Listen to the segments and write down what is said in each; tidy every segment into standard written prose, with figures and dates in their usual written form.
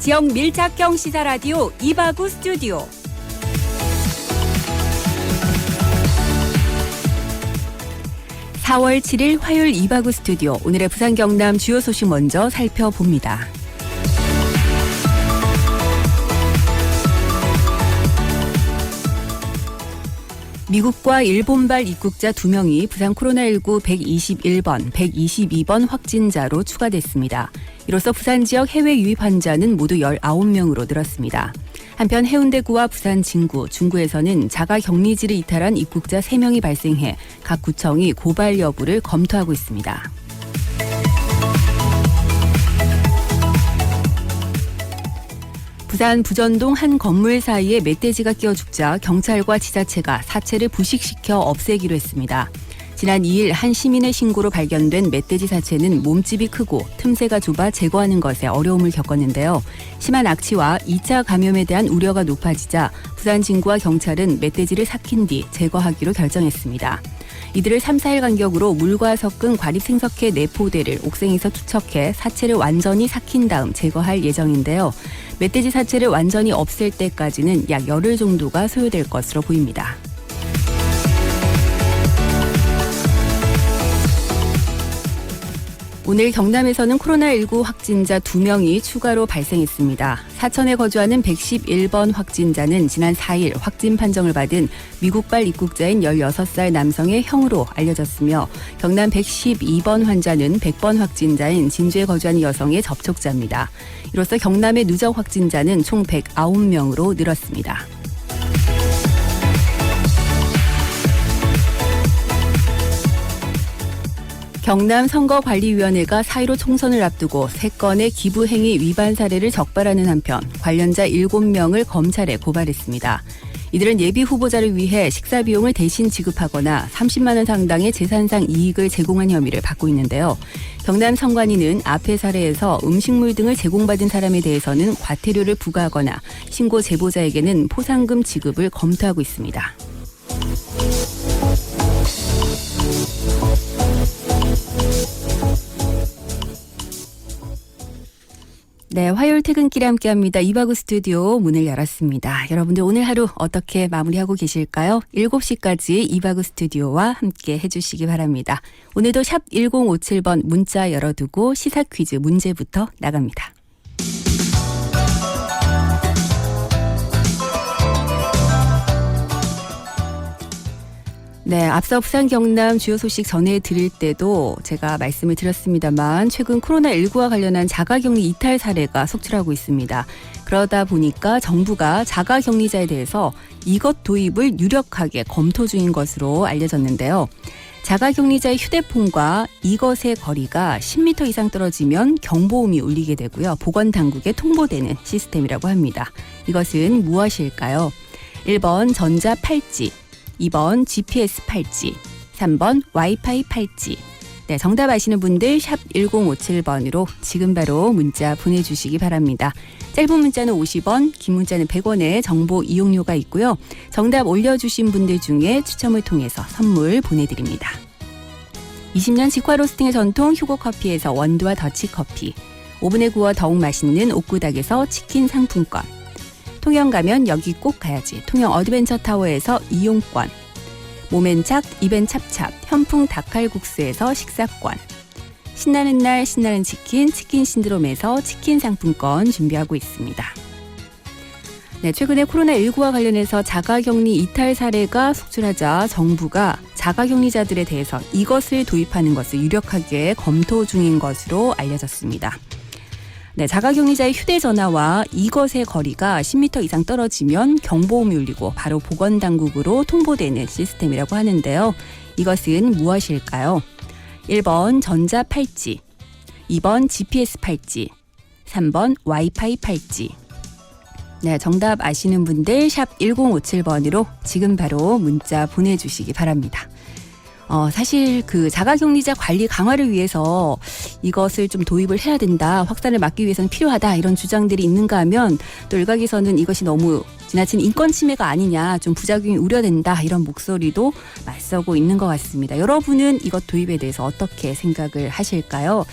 지역 밀착형 시사라디오 이바구 스튜디오. (4월 7일) 화요일 이바구 스튜디오. 오늘의 부산 경남 주요 소식 먼저 살펴봅니다. 미국과 일본발 입국자 2명이 부산 코로나19 121번, 122번 확진자로 추가됐습니다. 이로써 부산 지역 해외 유입 환자는 모두 19명으로 늘었습니다. 한편 해운대구와 부산 진구, 중구에서는 자가 격리지를 이탈한 입국자 3명이 발생해 각 구청이 고발 여부를 검토하고 있습니다. 부산 부전동 한 건물 사이에 멧돼지가 끼어 죽자 경찰과 지자체가 사체를 부식시켜 없애기로 했습니다. 지난 2일 한 시민의 신고로 발견된 멧돼지 사체는 몸집이 크고 틈새가 좁아 제거하는 것에 어려움을 겪었는데요. 심한 악취와 2차 감염에 대한 우려가 높아지자 부산 진구와 경찰은 멧돼지를 삭힌 뒤 제거하기로 결정했습니다. 이들을 3, 4일 간격으로 물과 섞은 과립생석회 4포대를 옥생에서 투척해 사체를 완전히 삭힌 다음 제거할 예정인데요. 멧돼지 사체를 완전히 없앨 때까지는 약 열흘 정도가 소요될 것으로 보입니다. 오늘 경남에서는 코로나19 확진자 2명이 추가로 발생했습니다. 사천에 거주하는 111번 확진자는 지난 4일 확진 판정을 받은 미국발 입국자인 16살 남성의 형으로 알려졌으며 경남 112번 환자는 100번 확진자인 진주에 거주하는 여성의 접촉자입니다. 이로써 경남의 누적 확진자는 총 109명으로 늘었습니다. 경남 선거관리위원회가 4.15 총선을 앞두고 3건의 기부행위 위반 사례를 적발하는 한편 관련자 7명을 검찰에 고발했습니다. 이들은 예비 후보자를 위해 식사 비용을 대신 지급하거나 30만 원 상당의 재산상 이익을 제공한 혐의를 받고 있는데요. 경남 선관위는 앞의 사례에서 음식물 등을 제공받은 사람에 대해서는 과태료를 부과하거나 신고 제보자에게는 포상금 지급을 검토하고 있습니다. 네, 화요일 퇴근길에 함께합니다. 이바구 스튜디오 문을 열었습니다. 여러분들 오늘 하루 어떻게 마무리하고 계실까요? 7시까지 이바구 스튜디오와 함께 해주시기 바랍니다. 오늘도 샵 1057번 문자 열어두고 시사 퀴즈 문제부터 나갑니다. 네, 앞서 부산 경남 주요 소식 전해드릴 때도 제가 말씀을 드렸습니다만 최근 코로나19와 관련한 자가격리 이탈 사례가 속출하고 있습니다. 그러다 보니까 정부가 자가격리자에 대해서 이것 도입을 유력하게 검토 중인 것으로 알려졌는데요. 자가격리자의 휴대폰과 이것의 거리가 10m 이상 떨어지면 경보음이 울리게 되고요. 보건당국에 통보되는 시스템이라고 합니다. 이것은 무엇일까요? 1번 전자 팔찌, 2번 GPS 팔찌, 3번 와이파이 팔찌. 네, 정답 아시는 분들 샵 1057번으로 지금 바로 문자 보내주시기 바랍니다. 짧은 문자는 50원, 긴 문자는 100원의 정보 이용료가 있고요. 정답 올려주신 분들 중에 추첨을 통해서 선물 보내드립니다. 20년 직화 로스팅의 전통 휴고커피에서 원두와 더치커피, 오븐에 구워 더욱 맛있는 옥구닭에서 치킨 상품권, 통영 가면 여기 꼭 가야지 통영 어드벤처타워에서 이용권, 모멘착 입엔 찹찹 현풍 닭칼국수에서 식사권, 신나는 날 신나는 치킨 치킨 신드롬에서 치킨 상품권 준비하고 있습니다. 네, 최근에 코로나19와 관련해서 자가격리 이탈 사례가 속출하자 정부가 자가격리자들에 대해서 이것을 도입하는 것을 유력하게 검토 중인 것으로 알려졌습니다. 네, 자가격리자의 휴대전화와 이것의 거리가 10m 이상 떨어지면 경보음이 울리고 바로 보건당국으로 통보되는 시스템이라고 하는데요. 이것은 무엇일까요? 1번 전자팔찌, 2번 GPS 팔찌, 3번 와이파이 팔찌. 네, 정답 아시는 분들 샵 1057번으로 지금 바로 문자 보내주시기 바랍니다. 사실 그 자가격리자 관리 강화를 위해서 이것을 좀 도입을 해야 된다, 확산을 막기 위해서는 필요하다, 이런 주장들이 있는가 하면 또 일각에서는 이것이 너무 지나친 인권 침해가 아니냐, 좀 부작용이 우려된다, 이런 목소리도 맞서고 있는 것 같습니다. 여러분은 이것 도입에 대해서 어떻게 생각을 하실까요?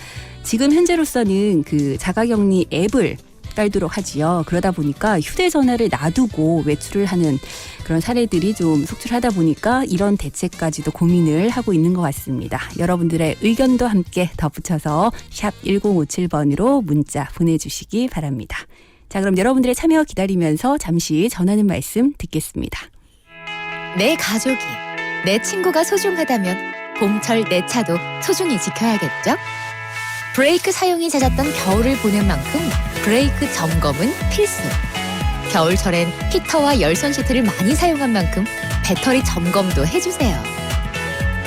지금 현재로서는 그 자가격리 앱을 깔도록 하지요. 그러다 보니까 휴대전화를 놔두고 외출을 하는 그런 사례들이 좀 속출하다 보니까 이런 대책까지도 고민을 하고 있는 것 같습니다. 여러분들의 의견도 함께 덧붙여서 샵 1057번으로 문자 보내주시기 바랍니다. 자, 그럼 여러분들의 참여 기다리면서 잠시 전하는 말씀 듣겠습니다. 내 가족이, 내 친구가 소중하다면 봄철 내 차도 소중히 지켜야겠죠? 브레이크 사용이 잦았던 겨울을 보낸 만큼 브레이크 점검은 필수. 겨울철엔 히터와 열선 시트를 많이 사용한 만큼 배터리 점검도 해주세요.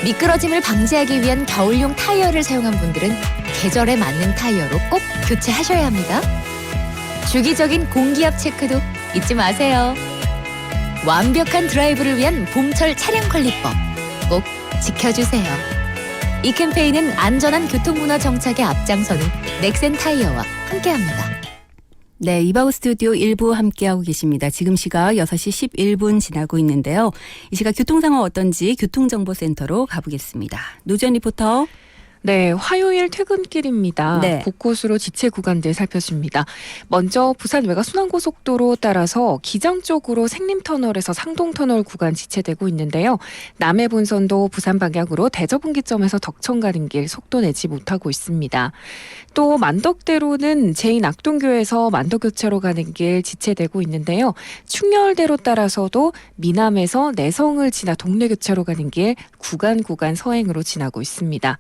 미끄러짐을 방지하기 위한 겨울용 타이어를 사용한 분들은 계절에 맞는 타이어로 꼭 교체하셔야 합니다. 주기적인 공기압 체크도 잊지 마세요. 완벽한 드라이브를 위한 봄철 차량 관리법 꼭 지켜주세요. 이 캠페인은 안전한 교통문화 정착에 앞장서는 넥센 타이어와 함께합니다. 네, 이바우 스튜디오 1부 함께하고 계십니다. 지금 시각 6시 11분 지나고 있는데요. 이 시각 교통 상황 어떤지 교통정보센터로 가보겠습니다. 노지연 리포터. 네, 화요일 퇴근길입니다. 네. 곳곳으로 지체 구간들 살펴줍니다. 먼저 부산 외곽 순환고속도로 따라서 기장 쪽으로 생림터널에서 상동터널 구간 지체되고 있는데요. 남해 본선도 부산 방향으로 대저분기점에서 덕천 가는 길 속도 내지 못하고 있습니다. 또 만덕대로는 제2낙동교에서 만덕교차로 가는 길 지체되고 있는데요. 충렬대로 따라서도 미남에서 내성을 지나 동래교차로 가는 길 구간 서행으로 지나고 있습니다.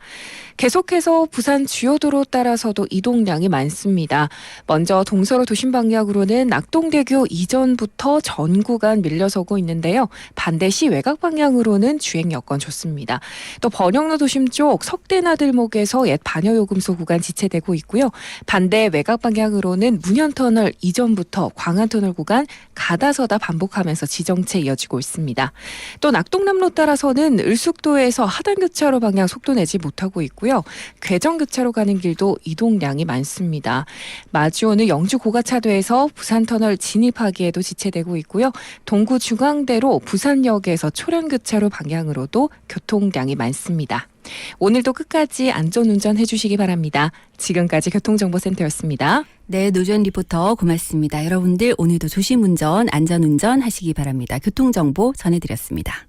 계속해서 부산 주요도로 따라서도 이동량이 많습니다. 먼저 동서로 도심 방향으로는 낙동대교 이전부터 전 구간 밀려서고 있는데요. 반대시 외곽 방향으로는 주행 여건 좋습니다. 또 번영로 도심 쪽 석대나들목에서 옛 반여요금소 구간 지체되고 있고요. 반대 외곽 방향으로는 문현터널 이전부터 광안터널 구간 가다서다 반복하면서 지정체 이어지고 있습니다. 또 낙동남로 따라서는 을숙도에서 하단교차로 방향 속도 내지 못하고 있고요. 괴정교차로 가는 길도 이동량이 많습니다. 마주오는 영주 고가차도에서 부산터널 진입하기에도 지체되고 있고요. 동구 중앙대로 부산역에서 초량교차로 방향으로도 교통량이 많습니다. 오늘도 끝까지 안전운전 해주시기 바랍니다. 지금까지 교통정보센터였습니다. 네, 노지연 리포터 고맙습니다. 여러분들 오늘도 조심운전, 안전운전 하시기 바랍니다. 교통정보 전해드렸습니다.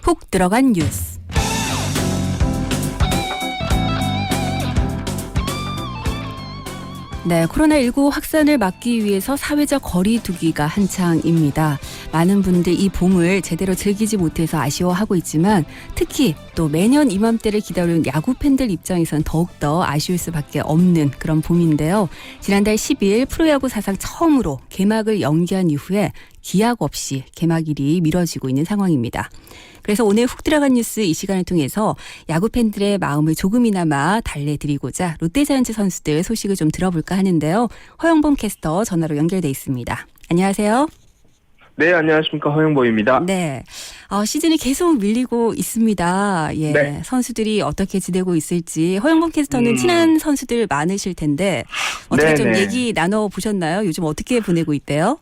훅 들어간 뉴스. 네, 코로나19 확산을 막기 위해서 사회적 거리 두기가 한창입니다. 많은 분들 이 봄을 제대로 즐기지 못해서 아쉬워하고 있지만 특히 또 매년 이맘때를 기다리는 야구 팬들 입장에선 더욱더 아쉬울 수밖에 없는 그런 봄인데요. 지난달 10일 프로야구 사상 처음으로 개막을 연기한 이후에 기약 없이 개막일이 미뤄지고 있는 상황입니다. 그래서 오늘 훅 들어간 뉴스 이 시간을 통해서 야구 팬들의 마음을 조금이나마 달래드리고자 롯데자이언츠 선수들 소식을 좀 들어볼까 하는데요. 허영범 캐스터 전화로 연결돼 있습니다. 안녕하세요. 네, 안녕하십니까. 허영범입니다. 네, 시즌이 계속 밀리고 있습니다. 예, 네. 선수들이 어떻게 지내고 있을지 허영범 캐스터는 친한 선수들 많으실 텐데 어떻게 좀 네네. 얘기 나눠보셨나요? 요즘 어떻게 보내고 있대요?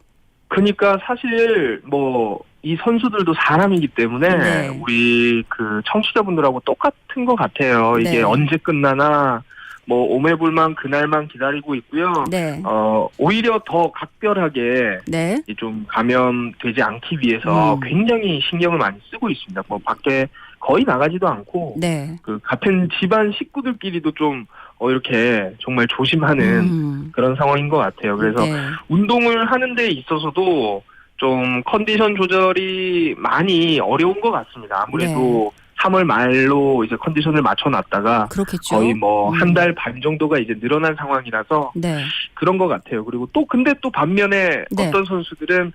그러니까 사실 이 선수들도 사람이기 때문에 네. 우리 그 청취자분들하고 똑같은 것 같아요. 이게 네. 언제 끝나나 오매불만 그날만 기다리고 있고요. 네. 오히려 더 각별하게 네. 좀 감염되지 않기 위해서 굉장히 신경을 많이 쓰고 있습니다. 밖에 거의 나가지도 않고 네. 그 같은 집안 식구들끼리도 좀 이렇게 정말 조심하는 그런 상황인 것 같아요. 그래서 네. 운동을 하는 데 있어서도 좀 컨디션 조절이 많이 어려운 것 같습니다. 아무래도 3월 말로 이제 컨디션을 맞춰놨다가 그렇겠죠. 거의 한 달 반 정도가 이제 늘어난 상황이라서 네. 그런 것 같아요. 그리고 근데 또 반면에 네. 어떤 선수들은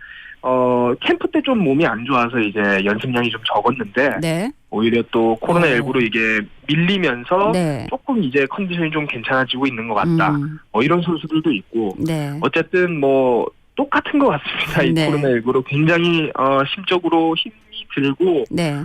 캠프 때 좀 몸이 안 좋아서 이제 연습량이 좀 적었는데 네. 오히려 또 코로나19로 이게 밀리면서 네. 조금 이제 컨디션이 좀 괜찮아지고 있는 것 같다. 이런 선수들도 있고 네. 어쨌든 똑같은 것 같습니다. 이 네. 코로나19로 굉장히 심적으로 힘이 들고 네.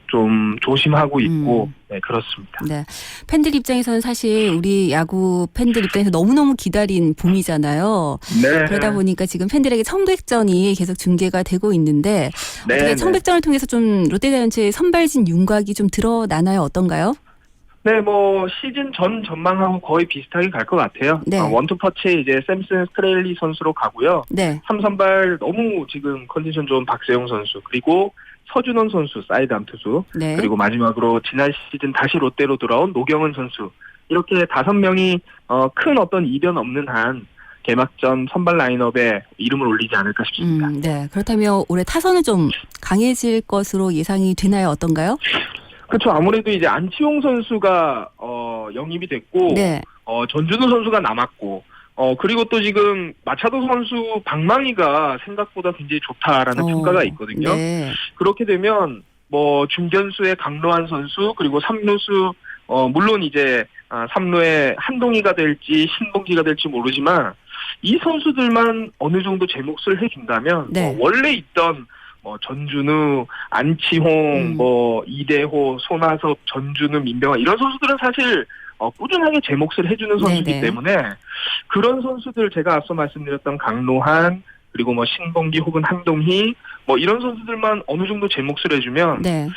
좀 조심하고 있고 네, 그렇습니다. 네. 팬들 입장에서는 사실 우리 야구 팬들 입장에서 너무너무 기다린 봄이잖아요. 네. 그러다 보니까 지금 팬들에게 청백전이 계속 중계가 되고 있는데 네, 어떻게 네. 청백전을 통해서 좀 롯데자이언츠의 선발진 윤곽이 좀 드러나나요? 어떤가요? 네, 뭐 시즌 전 전망하고 거의 비슷하게 갈 것 같아요. 네. 원투퍼치에 이제 샘슨 스트레일리 선수로 가고요. 네. 3선발 너무 지금 컨디션 좋은 박세용 선수 그리고 서준원 선수 사이드 암투수 네. 그리고 마지막으로 지난 시즌 다시 롯데로 돌아온 노경은 선수 이렇게 5명이 큰 어떤 이변 없는 한 개막전 선발 라인업에 이름을 올리지 않을까 싶습니다. 네. 그렇다면 올해 타선은 좀 강해질 것으로 예상이 되나요? 어떤가요? 그렇죠. 아무래도 이제 안치홍 선수가 영입이 됐고 네. 전준우 선수가 남았고 그리고 또 지금 마차도 선수 방망이가 생각보다 굉장히 좋다라는 평가가 있거든요. 네. 그렇게 되면 뭐 중견수의 강로한 선수 그리고 3루수 물론 이제 3루에 한동희가 될지 신봉기가 될지 모르지만 이 선수들만 어느 정도 제 몫을 해준다면 네. 원래 있던 전준우, 안치홍, 이대호, 손아섭, 전준우, 민병아 이런 선수들은 사실 꾸준하게 제 몫을 해주는 선수이기 네네. 때문에 그런 선수들 제가 앞서 말씀드렸던 강로한 그리고 신봉기 혹은 한동희 이런 선수들만 어느 정도 제 몫을 해주면 네.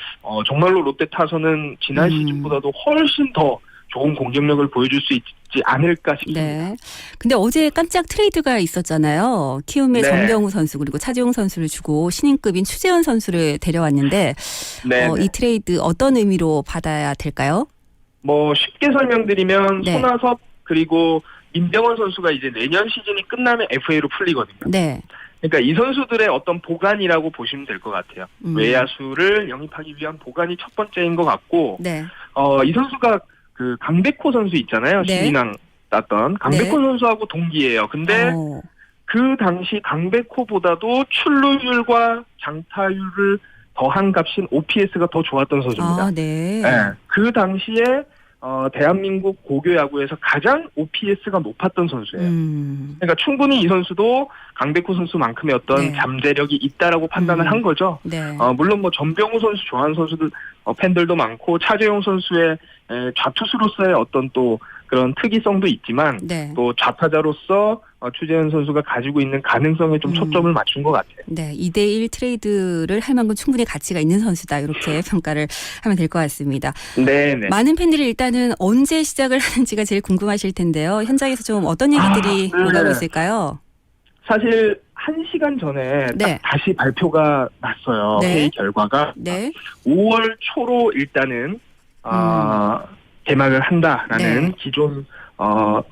정말로 롯데 타선은 지난 시즌보다도 훨씬 더 좋은 공격력을 보여줄 수 있지 않을까 싶습니다. 네. 근데 어제 깜짝 트레이드가 있었잖아요. 키움의 네. 정병우 선수 그리고 차지용 선수를 주고 신인급인 추재현 선수를 데려왔는데 네. 이 트레이드 어떤 의미로 받아야 될까요? 쉽게 설명드리면 네. 손아섭 그리고 민병헌 선수가 이제 내년 시즌이 끝나면 FA로 풀리거든요. 네. 그러니까 이 선수들의 어떤 보관이라고 보시면 될 것 같아요. 외야수를 영입하기 위한 보관이 첫 번째인 것 같고 네. 이 선수가 그 강백호 선수 있잖아요. 네. 신인왕 땄던 강백호 선수하고 동기예요. 근데 그 당시 강백호보다도 출루율과 장타율을 더한 값인 OPS가 더 좋았던 선수입니다. 네. 네. 그 당시에 대한민국 고교 야구에서 가장 OPS가 높았던 선수예요. 그러니까 충분히 이 선수도 강백호 선수만큼의 어떤 네. 잠재력이 있다라고 판단을 한 거죠. 네. 물론 전병우 선수 좋아하는 선수들 팬들도 많고 차재용 선수의 좌투수로서의 어떤 또 그런 특이성도 있지만 네. 또 좌타자로서 추재현 선수가 가지고 있는 가능성에 좀 초점을 맞춘 것 같아요. 네, 2대1 트레이드를 할 만큼 충분히 가치가 있는 선수다. 이렇게 평가를 하면 될 것 같습니다. 네네. 많은 팬들이 일단은 언제 시작을 하는지가 제일 궁금하실 텐데요. 현장에서 좀 어떤 얘기들이 네. 오가고 있을까요? 사실 1시간 전에 네. 딱 다시 발표가 났어요. 네. 회의 결과가 네. 5월 초로 일단은 개막을 한다라는 네. 기존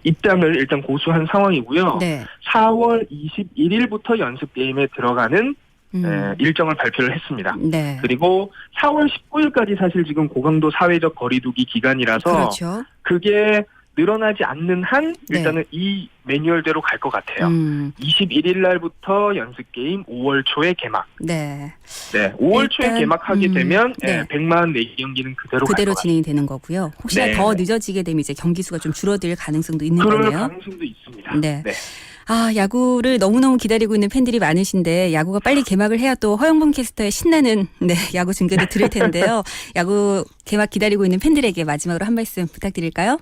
입장을 일단 고수한 상황이고요. 네. 4월 21일부터 연습 게임에 들어가는 일정을 발표를 했습니다. 네. 그리고 4월 19일까지 사실 지금 고강도 사회적 거리두기 기간이라서 그렇죠. 그게 늘어나지 않는 한 네. 일단은 이 매뉴얼대로 갈 것 같아요. 21일 날부터 연습 게임 5월 초에 개막. 네. 네, 5월 초에 일단, 개막하게 되면 네. 144경기는 그대로 갈 그대로 것 같아요. 진행이 되는 거고요. 혹시나 네. 더 늦어지게 되면 이제 경기 수가 좀 줄어들 가능성도 있는 그럴 거네요. 가능성도 있습니다. 네. 야구를 너무너무 기다리고 있는 팬들이 많으신데 야구가 빨리 개막을 해야 또 허영범 캐스터의 신나는 야구 중계도 들을 텐데요. 야구 개막 기다리고 있는 팬들에게 마지막으로 한 말씀 부탁드릴까요?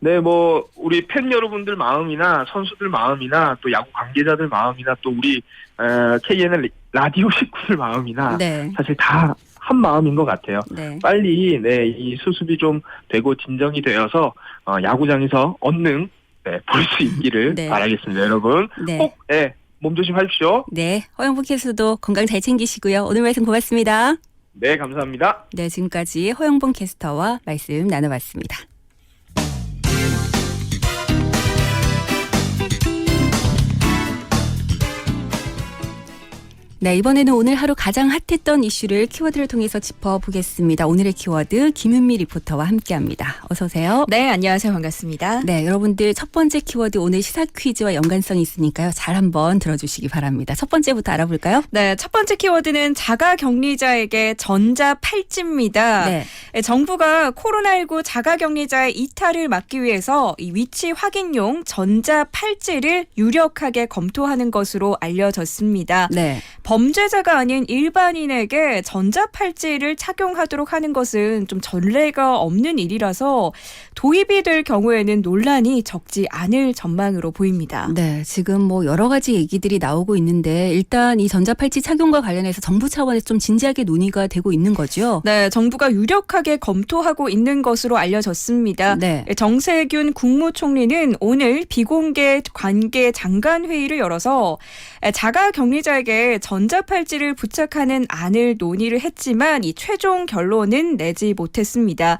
네, 우리 팬 여러분들 마음이나 선수들 마음이나 또 야구 관계자들 마음이나 또 우리 KNL 라디오 식구들 마음이나 네. 사실 다 한 마음인 것 같아요. 네. 빨리 이 수습이 좀 되고 진정이 되어서 야구장에서 얼른 볼 수 있기를 네. 바라겠습니다, 여러분. 네. 꼭 몸 조심하십시오. 네. 허영범 캐스터도 건강 잘 챙기시고요. 오늘 말씀 고맙습니다. 네, 감사합니다. 네, 지금까지 허영범 캐스터와 말씀 나눠봤습니다. 네, 이번에는 오늘 하루 가장 핫했던 이슈를 키워드를 통해서 짚어보겠습니다. 오늘의 키워드 김은미 리포터와 함께합니다. 어서 오세요. 네, 안녕하세요. 반갑습니다. 네, 여러분들 첫 번째 키워드 오늘 시사 퀴즈와 연관성이 있으니까요. 잘 한번 들어주시기 바랍니다. 첫 번째부터 알아볼까요? 네, 첫 번째 키워드는 자가격리자에게 전자팔찌입니다. 네. 정부가 코로나19 자가격리자의 이탈을 막기 위해서 이 위치 확인용 전자팔찌를 유력하게 검토하는 것으로 알려졌습니다. 네. 범죄자가 아닌 일반인에게 전자팔찌를 착용하도록 하는 것은 좀 전례가 없는 일이라서 도입이 될 경우에는 논란이 적지 않을 전망으로 보입니다. 네, 지금 뭐 여러 가지 얘기들이 나오고 있는데 일단 이 전자팔찌 착용과 관련해서 정부 차원에서 좀 진지하게 논의가 되고 있는 거죠. 네, 정부가 유력하게 검토하고 있는 것으로 알려졌습니다. 네. 정세균 국무총리는 오늘 비공개 관계 장관 회의를 열어서 자가격리자에게 전자팔찌를 부착하는 안을 논의를 했지만 이 최종 결론은 내지 못했습니다.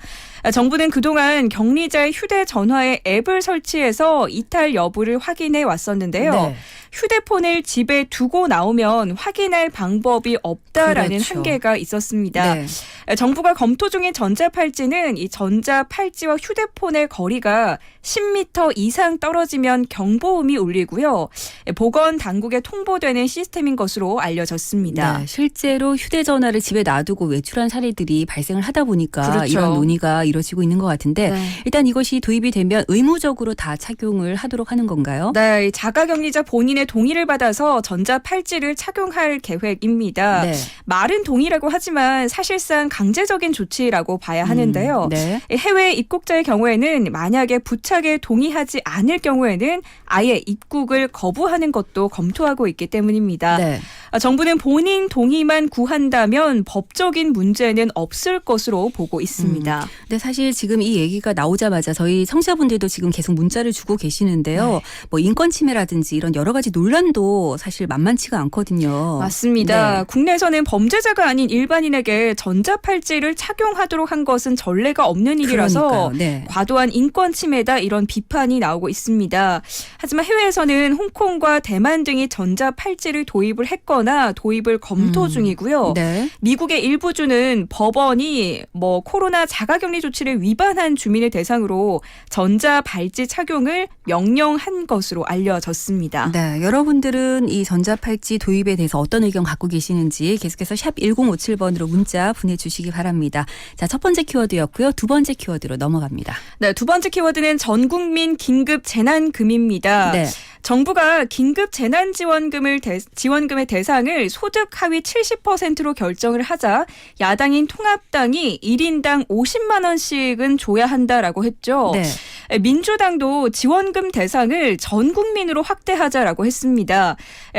정부는 그동안 격리자의 휴대전화에 앱을 설치해서 이탈 여부를 확인해 왔었는데요. 네. 휴대폰을 집에 두고 나오면 확인할 방법이 없다라는 그렇죠. 한계가 있었습니다. 네. 정부가 검토 중인 전자팔찌는 이 전자팔찌와 휴대폰의 거리가 10m 이상 떨어지면 경보음이 울리고요. 보건 당국에 통보되는 시스템인 것으로 알려졌습니다. 네, 실제로 휴대전화를 집에 놔두고 외출한 사례들이 발생을 하다 보니까 그렇죠. 이런 논의가 이루어지고 있는 것 같은데 네. 일단 이것이 도입이 되면 의무적으로 다 착용을 하도록 하는 건가요? 네, 이 자가격리자 본인의 동의를 받아서 전자팔찌를 착용할 계획입니다. 네. 말은 동의라고 하지만 사실상 강제적인 조치라고 봐야 하는데요. 네. 해외 입국자의 경우에는 만약에 부착에 동의하지 않을 경우에는 아예 입국을 거부하는 것도 검토하고 있기 때문입니다. 네. 정부는 본인 동의만 구한다면 법적인 문제는 없을 것으로 보고 있습니다. 근데 사실 지금 이 얘기가 나오자마자 저희 청취자분들도 지금 계속 문자를 주고 계시는데요. 네. 뭐 인권 침해라든지 이런 여러 가지 논란도 사실 만만치가 않거든요. 맞습니다. 네. 국내에서는 범죄자가 아닌 일반인에게 전자팔찌를 착용하도록 한 것은 전례가 없는 일이라서 그러니까요. 네. 과도한 인권 침해다 이런 비판이 나오고 있습니다. 하지만 해외에서는 홍콩과 대만 등이 전자팔찌를 도입을 했거나 도입을 검토 중이고요. 네. 미국의 일부 주는 법원이 코로나 자가격리 조치를 위반한 주민을 대상으로 전자발찌 착용을 명령한 것으로 알려졌습니다. 네, 여러분들은 이 전자팔찌 도입에 대해서 어떤 의견 갖고 계시는지 계속해서 샵 1057번으로 문자 보내주시기 바랍니다. 자, 첫 번째 키워드였고요. 두 번째 키워드로 넘어갑니다. 네, 두 번째 키워드는 전국민 긴급 재난금입니다. 네. 정부가 긴급 재난지원금의 대상을 소득 하위 70%로 결정을 하자 야당인 통합당이 1인당 50만 원씩은 줘야 한다라고 했죠. 네. 민주당도 지원금 대상을 전 국민으로 확대하자라고 했습니다.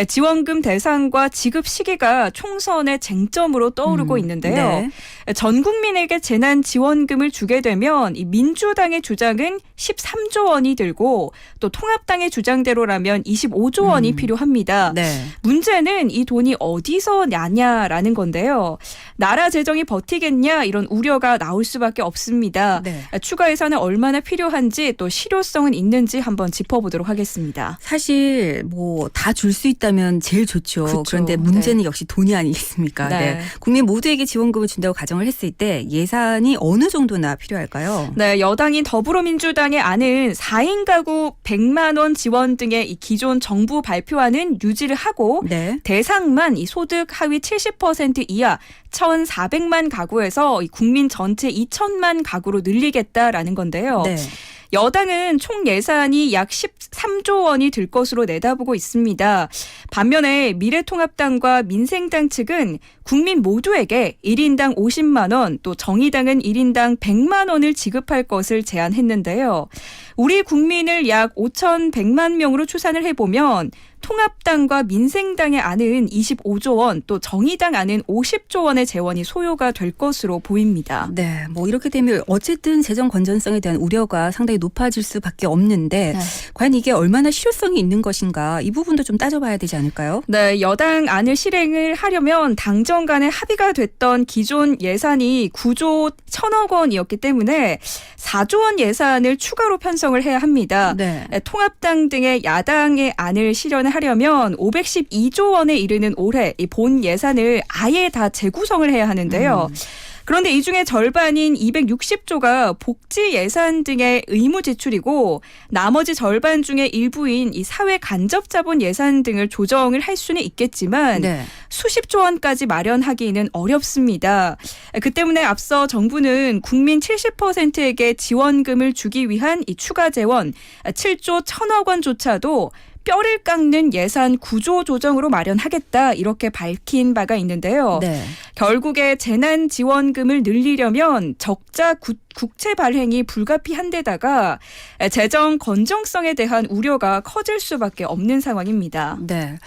지원금 대상과 지급 시기가 총선의 쟁점으로 떠오르고 있는데요. 네. 전 국민에게 재난지원금을 주게 되면 이 민주당의 주장은 13조 원이 들고 또 통합당의 주장대로라면 25조 원이 필요합니다. 네. 문제는 이 돈이 어디서 나냐라는 건데요. 나라 재정이 버티겠냐 이런 우려가 나올 수밖에 없습니다. 네. 추가 예산은 얼마나 필요한지 또 실효성은 있는지 한번 짚어보도록 하겠습니다. 사실 다 줄 수 있다면 제일 좋죠. 그쵸. 그런데 문제는 역시 돈이 아니겠습니까? 네. 국민 모두에게 지원금을 준다고 가정을 했을 때 예산이 어느 정도나 필요할까요? 네, 여당인 더불어민주당의 안은 4인 가구 100만 원 지원 등의 이 기존 정부 발표안은 유지를 하고 네. 대상만 이 소득 하위 70% 이하 1,400만 가구에서 이 국민 전체 2천만 가구로 늘리겠다라는 건데요. 네. 여당은 총 예산이 약 13조 원이 들 것으로 내다보고 있습니다. 반면에 미래통합당과 민생당 측은 국민 모두에게 1인당 50만 원, 또 정의당은 1인당 100만 원을 지급할 것을 제안했는데요. 우리 국민을 약 5,100만 명으로 추산을 해보면 통합당과 민생당의 안은 25조 원, 또 정의당 안은 50조 원의 재원이 소요가 될 것으로 보입니다. 네, 이렇게 되면 어쨌든 재정 건전성에 대한 우려가 상당히 높아질 수밖에 없는데 과연 이게 얼마나 실효성이 있는 것인가 이 부분도 좀 따져봐야 되지 않을까요? 네, 여당 안을 실행을 하려면 당정 간에 합의가 됐던 기존 예산이 9조 1,000억 원이었기 때문에 4조 원 예산을 추가로 편성을 해야 합니다. 네. 통합당 등의 야당의 안을 실현을 하려면 512조 원에 이르는 올해 이 본 예산을 아예 다 재구성을 해야 하는데요. 그런데 이 중에 절반인 260조가 복지 예산 등의 의무 지출이고 나머지 절반 중에 일부인 이 사회 간접 자본 예산 등을 조정을 할 수는 있겠지만 네. 수십조 원까지 마련하기는 어렵습니다. 그 때문에 앞서 정부는 국민 70%에게 지원금을 주기 위한 이 추가 재원 7조 1,000억 원조차도 뼈를 깎는 예산 구조 조정으로 마련하겠다 이렇게 밝힌 바가 있는데요. 네. 결국에 재난지원금을 늘리려면 적자 국채 발행이 불가피한 데다가 재정 건정성에 대한 우려가 커질 수밖에 없는 상황입니다. 네.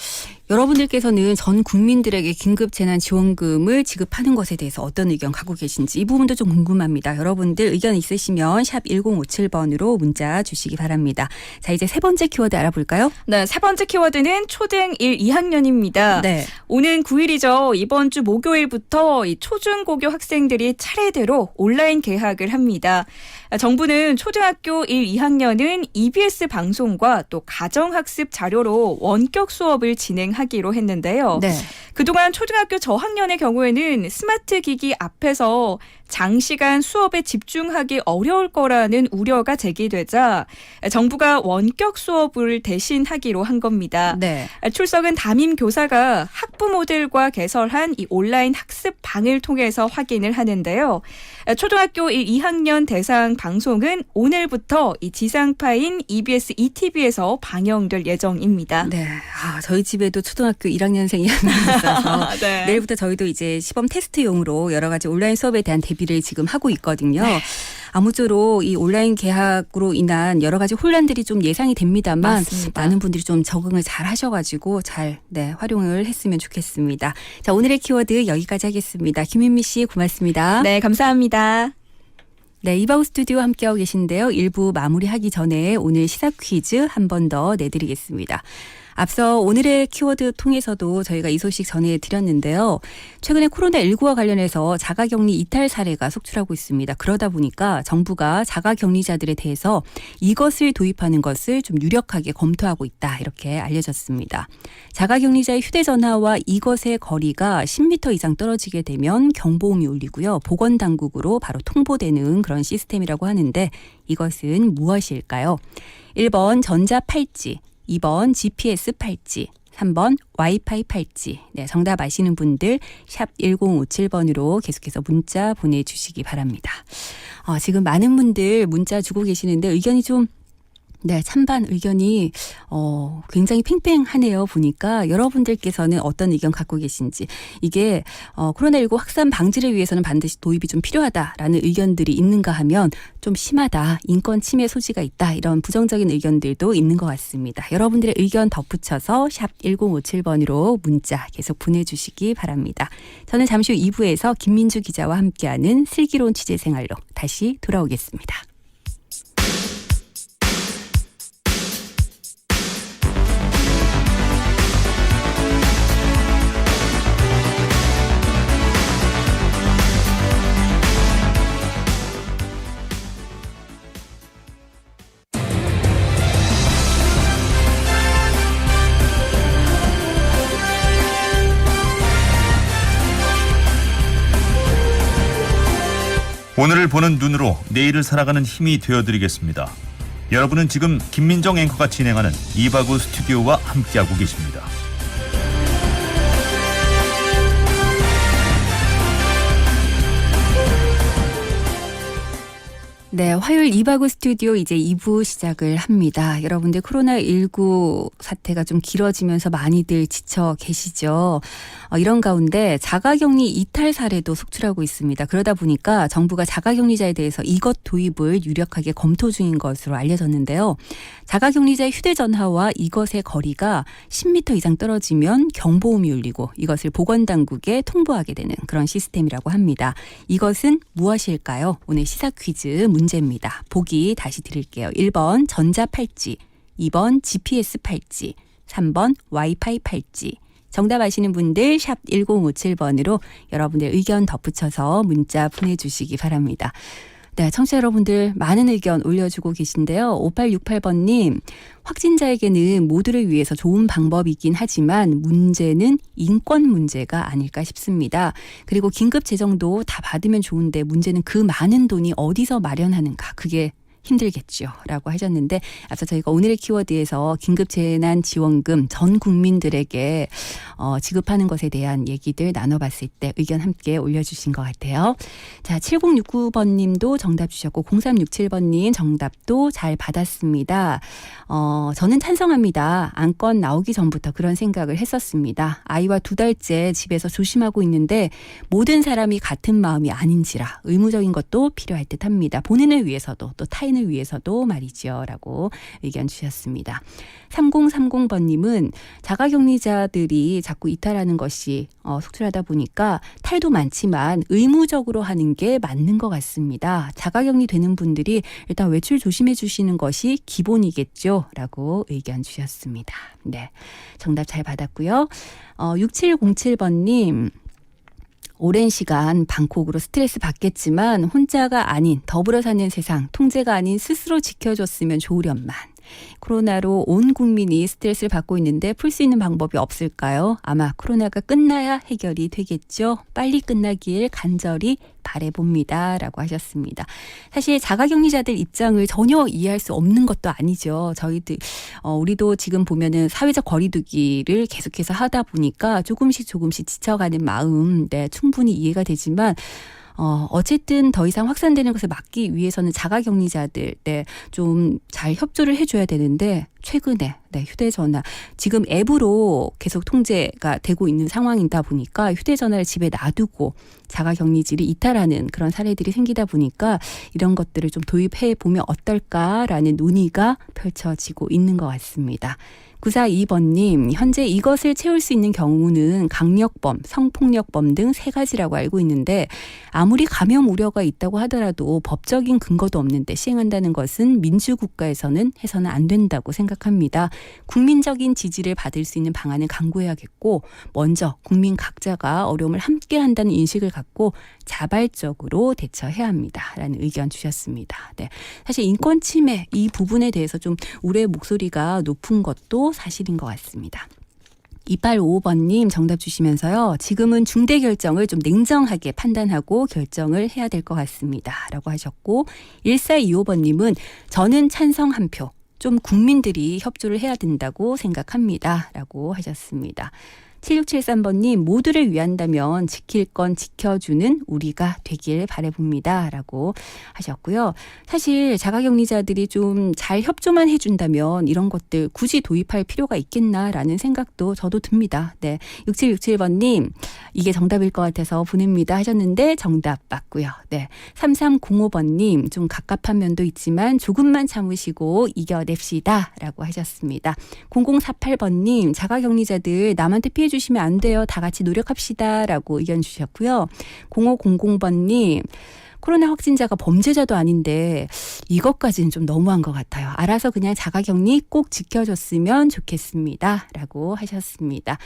여러분들께서는 전 국민들에게 긴급재난지원금을 지급하는 것에 대해서 어떤 의견 갖고 계신지 이 부분도 좀 궁금합니다. 여러분들 의견 있으시면 샵 1057번으로 문자 주시기 바랍니다. 자, 이제 세 번째 키워드 알아볼까요? 네, 세 번째 키워드는 초등 1, 2학년입니다. 네. 오는 9일이죠. 이번 주 목요일부터 이 초중고교 학생들이 차례대로 온라인 개학을 합니다. 정부는 초등학교 1, 2학년은 EBS 방송과 또 가정학습 자료로 원격 수업을 진행하기로 했는데요. 네. 그동안 초등학교 저학년의 경우에는 스마트 기기 앞에서 장시간 수업에 집중하기 어려울 거라는 우려가 제기되자 정부가 원격 수업을 대신하기로 한 겁니다. 네. 출석은 담임 교사가 학부모들과 개설한 이 온라인 학습방을 통해서 확인을 하는데요. 초등학교 1, 2학년 대상 방송은 오늘부터 이 지상파인 EBS ETV에서 방영될 예정입니다. 네. 저희 집에도 초등학교 1학년생이 한 명 있어서 네. 내일부터 저희도 이제 시범 테스트용으로 여러 가지 온라인 수업에 대한 대비를 지금 하고 있거든요. 아무쪼록 이 온라인 개학으로 인한 여러 가지 혼란들이 좀 예상이 됩니다만 맞습니다. 많은 분들이 좀 적응을 잘 하셔가지고 잘 활용을 했으면 좋겠습니다. 자, 오늘의 키워드 여기까지 하겠습니다. 김윤미 씨 고맙습니다. 네, 감사합니다. 네, 이바우 스튜디오 함께하고 계신데요. 1부 마무리하기 전에 오늘 시사 퀴즈 한 번 더 내드리겠습니다. 앞서 오늘의 키워드 통해서도 저희가 이 소식 전해드렸는데요. 최근에 코로나19와 관련해서 자가격리 이탈 사례가 속출하고 있습니다. 그러다 보니까 정부가 자가격리자들에 대해서 이것을 도입하는 것을 좀 유력하게 검토하고 있다 이렇게 알려졌습니다. 자가격리자의 휴대전화와 이것의 거리가 10m 이상 떨어지게 되면 경보음이 울리고요. 보건당국으로 바로 통보되는 그런 시스템이라고 하는데 이것은 무엇일까요? 1번 전자팔찌, 2번 GPS 팔찌, 3번 와이파이 팔찌. 네, 정답 아시는 분들 샵 1057번으로 계속해서 문자 보내주시기 바랍니다. 지금 많은 분들 문자 주고 계시는데 의견이 좀 찬반 의견이 굉장히 팽팽하네요. 보니까 여러분들께서는 어떤 의견 갖고 계신지 이게 코로나19 확산 방지를 위해서는 반드시 도입이 좀 필요하다라는 의견들이 있는가 하면 좀 심하다, 인권 침해 소지가 있다 이런 부정적인 의견들도 있는 것 같습니다. 여러분들의 의견 덧붙여서 샵 1057번으로 문자 계속 보내주시기 바랍니다. 저는 잠시 후 2부에서 김민주 기자와 함께하는 슬기로운 취재생활로 다시 돌아오겠습니다. 오늘을 보는 눈으로 내일을 살아가는 힘이 되어드리겠습니다. 여러분은 지금 김민정 앵커가 진행하는 이바구 스튜디오와 함께하고 계십니다. 네, 화요일 이바구 스튜디오 이제 2부 시작을 합니다. 여러분들 코로나19 사태가 좀 길어지면서 많이들 지쳐 계시죠. 이런 가운데 자가격리 이탈 사례도 속출하고 있습니다. 그러다 보니까 정부가 자가격리자에 대해서 이것 도입을 유력하게 검토 중인 것으로 알려졌는데요. 자가격리자의 휴대전화와 이것의 거리가 10m 이상 떨어지면 경보음이 울리고 이것을 보건당국에 통보하게 되는 그런 시스템이라고 합니다. 이것은 무엇일까요? 오늘 시사 퀴즈 문제입니다. 보기 다시 드릴게요. 1번 전자팔찌, 2번 GPS 팔찌, 3번 와이파이 팔찌. 정답 아시는 분들 샵 1057번으로 여러분들 의견 덧붙여서 문자 보내주시기 바랍니다. 네, 청취자 여러분들 많은 의견 올려주고 계신데요. 5868번님, 확진자에게는 모두를 위해서 좋은 방법이긴 하지만 문제는 인권 문제가 아닐까 싶습니다. 그리고 긴급 재정도 다 받으면 좋은데 문제는 그 많은 돈이 어디서 마련하는가. 그게 힘들겠죠. 라고 하셨는데 앞서 저희가 오늘의 키워드에서 긴급재난지원금 전 국민들에게 지급하는 것에 대한 얘기들 나눠봤을 때 의견 함께 올려주신 것 같아요. 자, 7069번님도 정답 주셨고 0367번님 정답도 잘 받았습니다. 저는 찬성합니다. 안건 나오기 전부터 그런 생각을 했었습니다. 아이와 2달째 집에서 조심하고 있는데 모든 사람이 같은 마음이 아닌지라 의무적인 것도 필요할 듯합니다. 본인을 위해서도 또 타인을 위해서도 말이죠. 라고 의견 주셨습니다. 3030번님은 자가격리자들이 자꾸 이탈하는 것이 속출하다 보니까 탈도 많지만 의무적으로 하는 게 맞는 것 같습니다. 자가격리 되는 분들이 일단 외출 조심해 주시는 것이 기본이겠죠. 라고 의견 주셨습니다. 네, 정답 잘 받았고요. 6707번님. 오랜 시간 방콕으로 스트레스 받겠지만 혼자가 아닌 더불어 사는 세상, 통제가 아닌 스스로 지켜줬으면 좋으련만. 코로나로 온 국민이 스트레스를 받고 있는데 풀 수 있는 방법이 없을까요? 아마 코로나가 끝나야 해결이 되겠죠. 빨리 끝나길 간절히 바라봅니다. 라고 하셨습니다. 사실 자가격리자들 입장을 전혀 이해할 수 없는 것도 아니죠. 저희들 우리도 지금 보면은 사회적 거리두기를 계속해서 하다 보니까 조금씩 지쳐가는 마음 충분히 이해가 되지만 어쨌든 더 이상 확산되는 것을 막기 위해서는 자가격리자들 좀 잘 협조를 해줘야 되는데 최근에 휴대전화 지금 앱으로 계속 통제가 되고 있는 상황이다 보니까 휴대전화를 집에 놔두고 자가격리지를 이탈하는 그런 사례들이 생기다 보니까 이런 것들을 좀 도입해 보면 어떨까라는 논의가 펼쳐지고 있는 것 같습니다. 9422번님, 현재 이것을 채울 수 있는 경우는 강력범, 성폭력범 등 3가지라고 알고 있는데 아무리 감염 우려가 있다고 하더라도 법적인 근거도 없는데 시행한다는 것은 민주국가에서는 해서는 안 된다고 생각합니다. 국민적인 지지를 받을 수 있는 방안을 강구해야겠고 먼저 국민 각자가 어려움을 함께 한다는 인식을 갖고 자발적으로 대처해야 합니다라는 의견 주셨습니다. 네, 사실 인권 침해 이 부분에 대해서 좀 우려의 목소리가 높은 것도 사실인 것 같습니다. 2855번님 정답 주시면서요. 지금은 중대 결정을 좀 냉정하게 판단하고 결정을 해야 될 것 같습니다. 라고 하셨고 1425번님은 저는 찬성 한 표. 좀 국민들이 협조를 해야 된다고 생각합니다. 라고 하셨습니다. 7673번님 모두를 위한다면 지킬 건 지켜주는 우리가 되길 바라봅니다. 라고 하셨고요. 사실 자가격리자들이 좀 잘 협조만 해준다면 이런 것들 굳이 도입할 필요가 있겠나라는 생각도 저도 듭니다. 네, 6767번님 이게 정답일 것 같아서 보냅니다 하셨는데 정답 맞고요. 네, 3305번님 좀 갑갑한 면도 있지만 조금만 참으시고 이겨냅시다. 라고 하셨습니다. 0048번님 자가격리자들 남한테 피해 주시면 안 돼요. 다 같이 노력합시다. 라고 의견 주셨고요. 0500번님 코로나 확진자가 범죄자도 아닌데 이것까지는 좀 너무한 것 같아요. 알아서 그냥 자가격리 꼭 지켜줬으면 좋겠습니다. 라고 하셨습니다.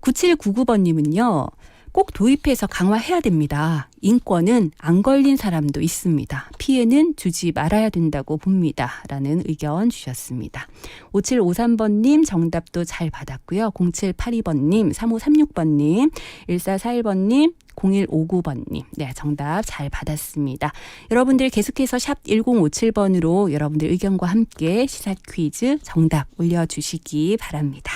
9799번님은요. 꼭 도입해서 강화해야 됩니다. 인권은 안 걸린 사람도 있습니다. 피해는 주지 말아야 된다고 봅니다. 라는 의견 주셨습니다. 5753번님 정답도 잘 받았고요. 0782번님, 3536번님, 1441번님, 0159번님. 네, 정답 잘 받았습니다. 여러분들 계속해서 샵 1057번으로 여러분들 의견과 함께 시사 퀴즈 정답 올려주시기 바랍니다.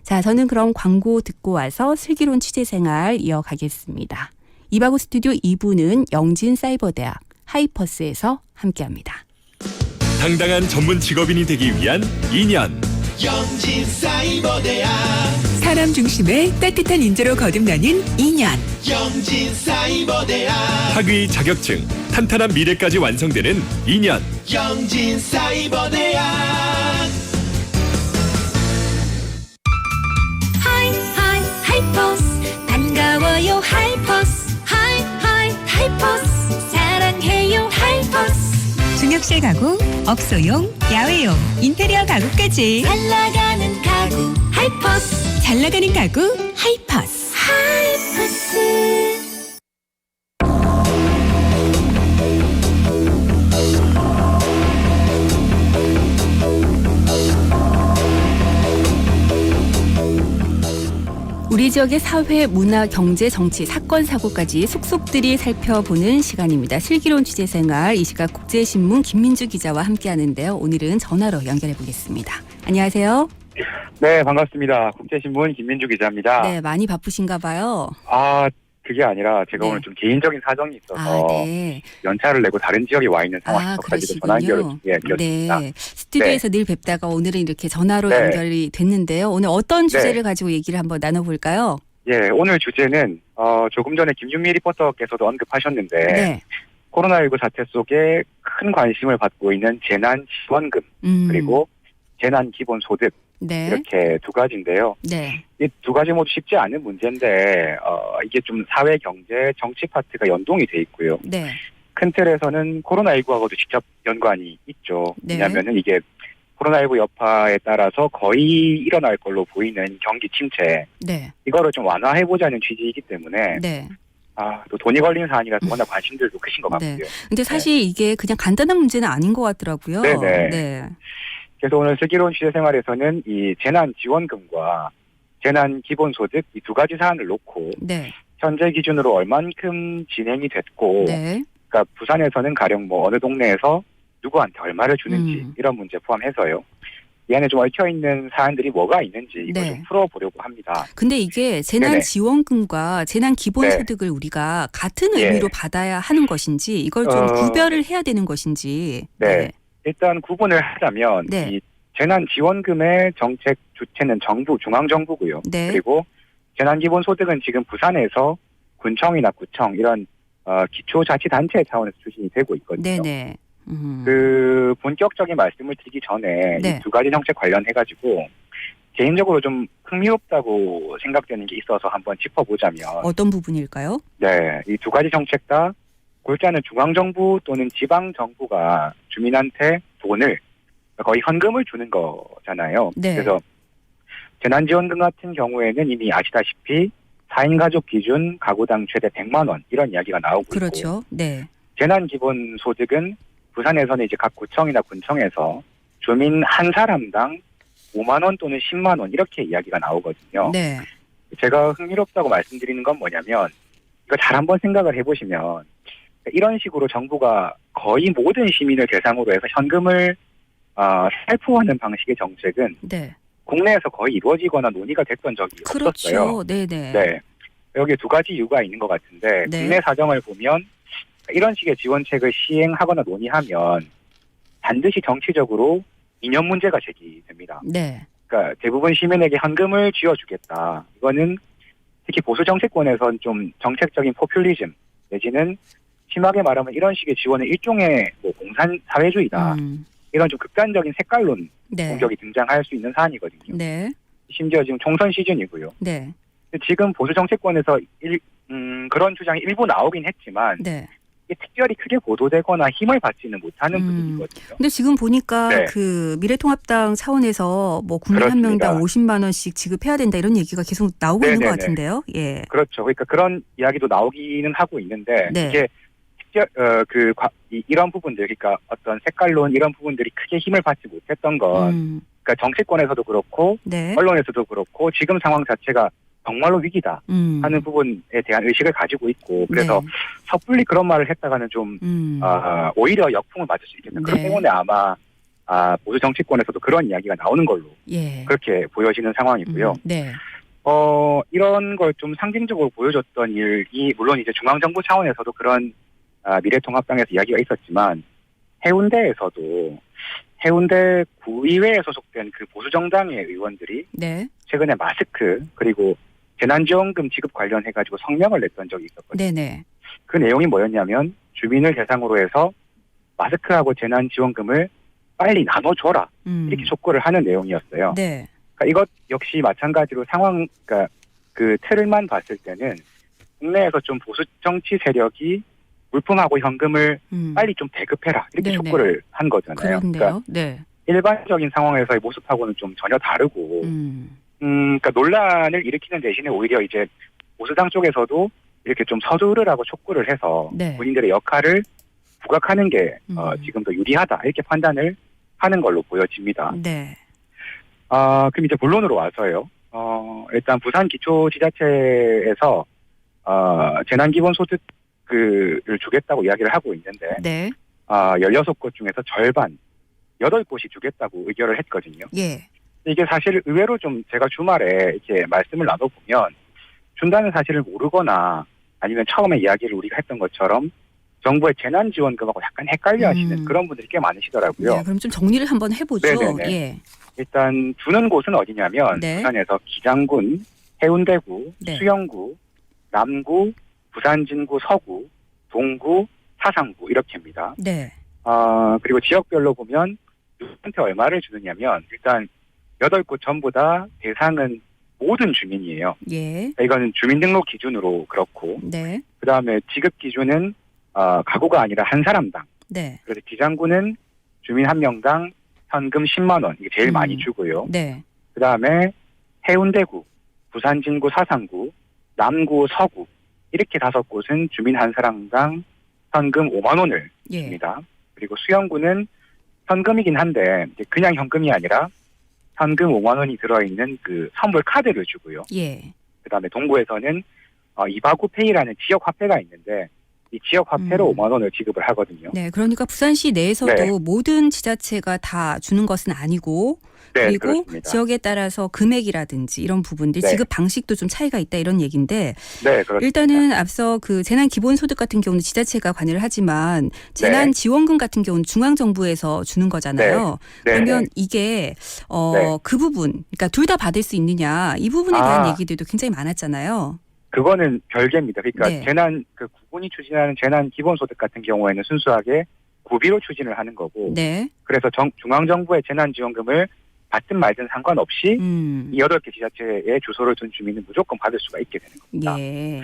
자, 저는 그럼 광고 듣고 와서 슬기로운 취재생활 이어가겠습니다. 이바구 스튜디오 2부는 영진사이버대학 하이퍼스에서 함께합니다. 당당한 전문 직업인이 되기 위한 2년 영진사이버대학 사람 중심의 따뜻한 인재로 거듭나는 2년 영진사이버대학 학위 자격증 탄탄한 미래까지 완성되는 2년 영진사이버대학 하이퍼스 반가워요 하이퍼스 하이퍼스 사랑해요 하이퍼스 중역실 가구, 업소용, 야외용, 인테리어 가구까지 잘 나가는 가구 하이퍼스 잘 나가는 가구 하이퍼스. 우리 우리 지역의 사회, 문화, 경제, 정치, 사건, 사고까지 속속들이 살펴보는 시간입니다. 슬기로운 취재생활, 이 시각 국제신문 김민주 기자와 함께하는데요. 오늘은 전화로 연결해 보겠습니다. 안녕하세요. 네, 반갑습니다. 국제신문 김민주 기자입니다. 네, 많이 바쁘신가 봐요. 그게 아니라 제가 네. 오늘 좀 개인적인 사정이 있어서 네. 연차를 내고 다른 지역에 와 있는 상황에서까지도 전화 연결을 드렸습니다. 네. 스튜디오에서 늘 뵙다가 오늘은 이렇게 전화로 네. 연결이 됐는데요. 오늘 어떤 주제를 가지고 얘기를 한번 나눠볼까요? 예, 오늘 주제는 조금 전에 김윤미 리포터께서도 언급하셨는데 네. 코로나19 사태 속에 큰 관심을 받고 있는 재난지원금 그리고 재난기본소득 네. 이렇게 두 가지인데요. 네. 이 두 가지 모두 쉽지 않은 문제인데 이게 좀 사회, 경제, 정치 파트가 연동이 돼 있고요. 네. 큰 틀에서는 코로나19하고도 직접 연관이 있죠. 네. 왜냐하면 이게 코로나19 여파에 따라서 거의 일어날 걸로 보이는 경기 침체 네. 이거를 좀 완화해보자는 취지이기 때문에 네. 또 돈이 걸린 사안이라서 워낙 관심들도 크신 것 네. 같고요. 근데 사실 이게 그냥 간단한 문제는 아닌 것 같더라고요. 네네. 네. 그래서 오늘 슬기로운 취재생활에서는 이 재난지원금과 재난기본소득 이 두 가지 사안을 놓고 네. 현재 기준으로 얼만큼 진행이 됐고 네. 그러니까 부산에서는 가령 뭐 어느 동네에서 누구한테 얼마를 주는지 이런 문제 포함해서요. 이 안에 좀 얽혀있는 사안들이 뭐가 있는지 이걸 네. 좀 풀어보려고 합니다. 근데 이게 재난지원금과 재난기본소득을 우리가 같은 예. 의미로 받아야 하는 것인지 이걸 좀 구별을 해야 되는 것인지. 네. 일단 구분을 하자면 네. 이 재난지원금의 정책 주체는 정부, 중앙정부고요. 네. 그리고 재난기본소득은 지금 부산에서 군청이나 구청 이런 기초자치단체 차원에서 추진이 되고 있거든요. 네네. 그 본격적인 말씀을 드리기 전에 네. 이 두 가지 정책 관련해가지고 개인적으로 좀 흥미롭다고 생각되는 게 있어서 한번 짚어보자면 어떤 부분일까요? 네, 이 두 가지 정책 다 골자는 중앙정부 또는 지방정부가 주민한테 돈을 거의 현금을 주는 거잖아요. 네. 그래서 재난지원금 같은 경우에는 이미 아시다시피 4인 가족 기준 가구당 최대 100만 원 이런 이야기가 나오고 있고 그렇죠. 네. 재난기본소득은 부산에서는 이제 각 구청이나 군청에서 주민 한 사람당 5만 원 또는 10만 원 이렇게 이야기가 나오거든요. 네. 제가 흥미롭다고 말씀드리는 건 뭐냐면 이거 잘 한번 생각을 해보시면 이런 식으로 정부가 거의 모든 시민을 대상으로 해서 현금을 살포하는 방식의 정책은 네. 국내에서 거의 이루어지거나 논의가 됐던 적이 없었어요. 그렇죠. 네네. 네. 여기 두 가지 이유가 있는 것 같은데 네. 국내 사정을 보면 이런 식의 지원책을 시행하거나 논의하면 반드시 정치적으로 이념 문제가 제기됩니다. 네. 그러니까 대부분 시민에게 현금을 쥐어주겠다. 이거는 특히 보수 정치권에선 좀 정책적인 포퓰리즘 내지는 심하게 말하면 이런 식의 지원은 일종의 뭐 공산 사회주의다. 이런 좀 극단적인 색깔론 네. 공격이 등장할 수 있는 사안이거든요. 네. 심지어 지금 총선 시즌이고요. 네. 지금 보수 정치권에서 그런 주장이 일부 나오긴 했지만 네. 이게 특별히 크게 보도되거나 힘을 받지는 못하는 분위기거든요. 근데 지금 보니까 네. 그 미래통합당 차원에서 뭐 국민 한 명당 그렇습니다. 50만 원씩 지급해야 된다 이런 얘기가 계속 나오고 있는 것 네네네. 같은데요. 예. 그렇죠. 그러니까 그런 이야기도 나오기는 하고 있는데 네. 이게 이런 부분들, 그러니까 어떤 색깔론 이런 부분들이 크게 힘을 받지 못했던 건, 그러니까 정치권에서도 그렇고 네. 언론에서도 그렇고 지금 상황 자체가 정말로 위기다 하는 부분에 대한 의식을 가지고 있고 그래서 네. 섣불리 그런 말을 했다가는 좀 오히려 역풍을 맞을 수 있겠다. 네. 그렇기 때문에 아마 보수 정치권에서도 그런 이야기가 나오는 걸로 예. 그렇게 보여지는 상황이고요. 네. 이런 걸 좀 상징적으로 보여줬던 일이 물론 이제 중앙정부 차원에서도 그런 미래통합당에서 이야기가 있었지만 해운대에서도 해운대 구의회에 소속된 그 보수정당의 의원들이 네. 최근에 마스크 그리고 재난지원금 지급 관련해가지고 성명을 냈던 적이 있었거든요. 네네. 그 내용이 뭐였냐면 주민을 대상으로 해서 마스크하고 재난지원금을 빨리 나눠줘라 이렇게 촉구를 하는 내용이었어요. 네. 그러니까 이것 역시 마찬가지로 그러니까 그 틀만 봤을 때는 국내에서 좀 보수 정치 세력이 물품하고 현금을 빨리 좀 배급해라 이렇게 네네. 촉구를 한 거잖아요. 그런데요. 그러니까 네. 일반적인 상황에서의 모습하고는 좀 전혀 다르고, 그러니까 논란을 일으키는 대신에 오히려 이제 보수당 쪽에서도 이렇게 좀 서두르라고 촉구를 해서 네. 본인들의 역할을 부각하는 게 지금 더 유리하다 이렇게 판단을 하는 걸로 보여집니다. 네. 그럼 이제 본론으로 와서요. 일단 부산 기초지자체에서 재난기본소득을 주겠다고 이야기를 하고 있는데 네. 16곳 중에서 절반 8곳이 주겠다고 의결을 했거든요. 예. 이게 사실 의외로 좀 제가 주말에 이렇게 말씀을 나눠보면 준다는 사실을 모르거나 아니면 처음에 이야기를 우리가 했던 것처럼 정부의 재난지원금하고 약간 헷갈려 하시는 그런 분들이 꽤 많으시더라고요. 네, 그럼 좀 정리를 한번 해보죠. 네네네. 예. 일단 주는 곳은 어디냐면 네. 부산에서 기장군, 해운대구, 네. 수영구, 남구, 부산 진구, 서구, 동구, 사상구 이렇게입니다. 네. 그리고 지역별로 보면 누구한테 얼마를 주느냐면 일단 8곳 전부 다 대상은 모든 주민이에요. 예. 그러니까 이거는 주민등록 기준으로 그렇고 네. 그다음에 지급 기준은 가구가 아니라 한 사람당. 네. 그래서 기장군은 주민 한 명당 현금 10만 원 이게 제일 많이 주고요. 네. 그다음에 해운대구, 부산 진구, 사상구, 남구, 서구 이렇게 5곳은 주민 한 사람당 현금 5만 원을 예. 줍니다. 그리고 수영구는 현금이긴 한데 이제 그냥 현금이 아니라 현금 5만 원이 들어있는 그 선불 카드를 주고요. 예. 그다음에 동구에서는 이바구페이라는 지역 화폐가 있는데 이 지역 화폐로 5만 원을 지급을 하거든요. 네. 그러니까 부산시 내에서도 네. 모든 지자체가 다 주는 것은 아니고 네, 그리고 그렇습니다. 지역에 따라서 금액이라든지 이런 부분들 네. 지급 방식도 좀 차이가 있다 이런 얘기인데 네, 그렇습니다. 일단은 앞서 그 재난 기본소득 같은 경우는 지자체가 관여를 하지만 재난 지원금 같은 경우는 중앙정부에서 주는 거잖아요. 네, 그러면 네. 이게 네. 그 부분 그러니까 둘 다 받을 수 있느냐 이 부분에 대한 얘기들도 굉장히 많았잖아요. 그거는 별개입니다. 그러니까 네. 구군이 추진하는 재난 기본소득 같은 경우에는 순수하게 구비로 추진을 하는 거고 네. 그래서 중앙정부의 재난지원금을 받든 말든 상관없이 이 8개 지자체에 주소를 둔 주민은 무조건 받을 수가 있게 되는 겁니다. 예.